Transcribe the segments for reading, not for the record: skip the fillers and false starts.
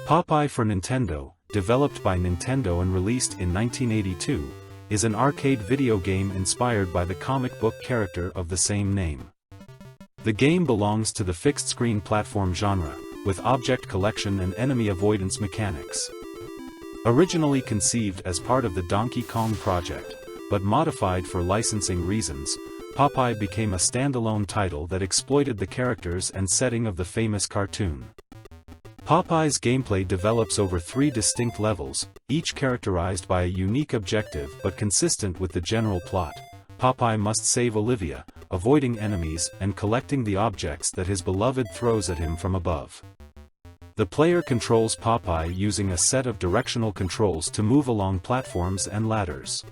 Popeye for Nintendo, developed by Nintendo and released in 1982, is an arcade video game inspired by the comic book character of the same name. The game belongs to the fixed-screen platform genre, with object collection and enemy avoidance mechanics. Originally conceived as part of the Donkey Kong project, but modified for licensing reasons, Popeye became a standalone title that exploited the characters and setting of the famous cartoon. Popeye's gameplay develops over 3 distinct levels, each characterized by a unique objective but consistent with the general plot. Popeye must save Olivia, avoiding enemies and collecting the objects that his beloved throws at him from above. The player controls Popeye using a set of directional controls to move along platforms and ladders.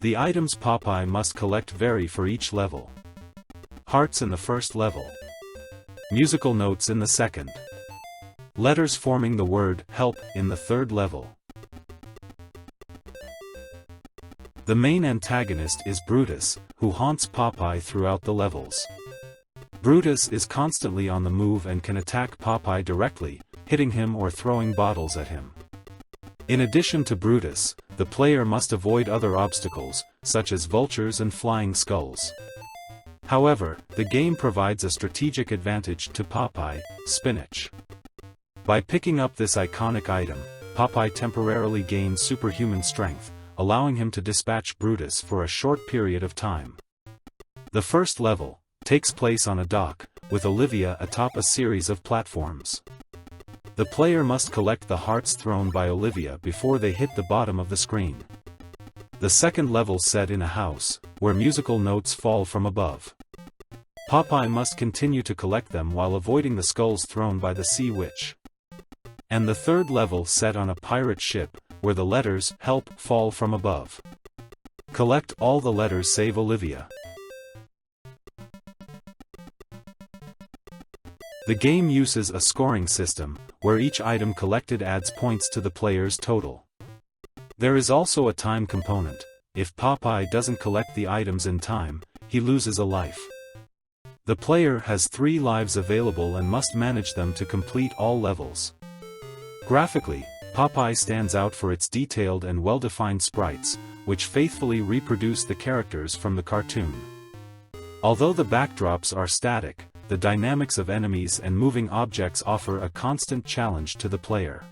The items Popeye must collect vary for each level. Hearts in the first level. Musical notes in the second. Letters forming the word "help" in the third level. The main antagonist is Brutus, who haunts Popeye throughout the levels. Brutus is constantly on the move and can attack Popeye directly, hitting him or throwing bottles at him. In addition to Brutus, the player must avoid other obstacles, such as vultures and flying skulls. However, the game provides a strategic advantage to Popeye: spinach. By picking up this iconic item, Popeye temporarily gains superhuman strength, allowing him to dispatch Brutus for a short period of time. The first level takes place on a dock, with Olivia atop a series of platforms. The player must collect the hearts thrown by Olivia before they hit the bottom of the screen. The second level set in a house, where musical notes fall from above. Popeye must continue to collect them while avoiding the skulls thrown by the sea witch. And the third level set on a pirate ship, where the letters "help" fall from above. Collect all the letters save Olivia. The game uses a scoring system, where each item collected adds points to the player's total. There is also a time component. If Popeye doesn't collect the items in time, he loses a life. The player has 3 lives available and must manage them to complete all levels. Graphically, Popeye stands out for its detailed and well-defined sprites, which faithfully reproduce the characters from the cartoon. Although the backdrops are static, the dynamics of enemies and moving objects offer a constant challenge to the player.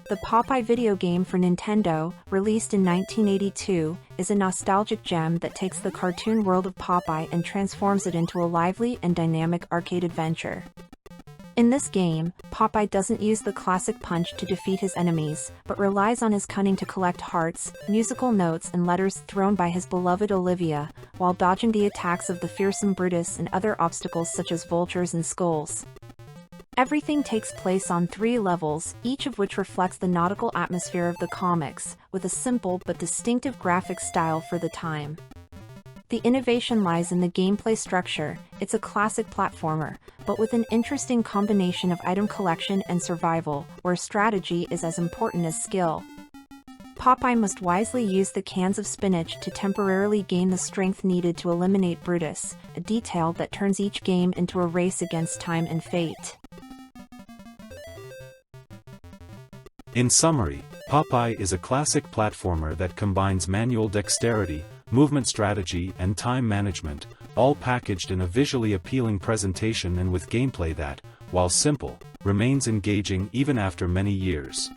The Popeye video game for Nintendo, released in 1982, is a nostalgic gem that takes the cartoon world of Popeye and transforms it into a lively and dynamic arcade adventure. In this game, Popeye doesn't use the classic punch to defeat his enemies, but relies on his cunning to collect hearts, musical notes and letters thrown by his beloved Olivia, while dodging the attacks of the fearsome Brutus and other obstacles such as vultures and skulls. Everything takes place on 3 levels, each of which reflects the nautical atmosphere of the comics, with a simple but distinctive graphic style for the time. The innovation lies in the gameplay structure. It's a classic platformer, but with an interesting combination of item collection and survival, where strategy is as important as skill. Popeye must wisely use the cans of spinach to temporarily gain the strength needed to eliminate Brutus, a detail that turns each game into a race against time and fate. In summary, Popeye is a classic platformer that combines manual dexterity, movement strategy and time management, all packaged in a visually appealing presentation and with gameplay that, while simple, remains engaging even after many years.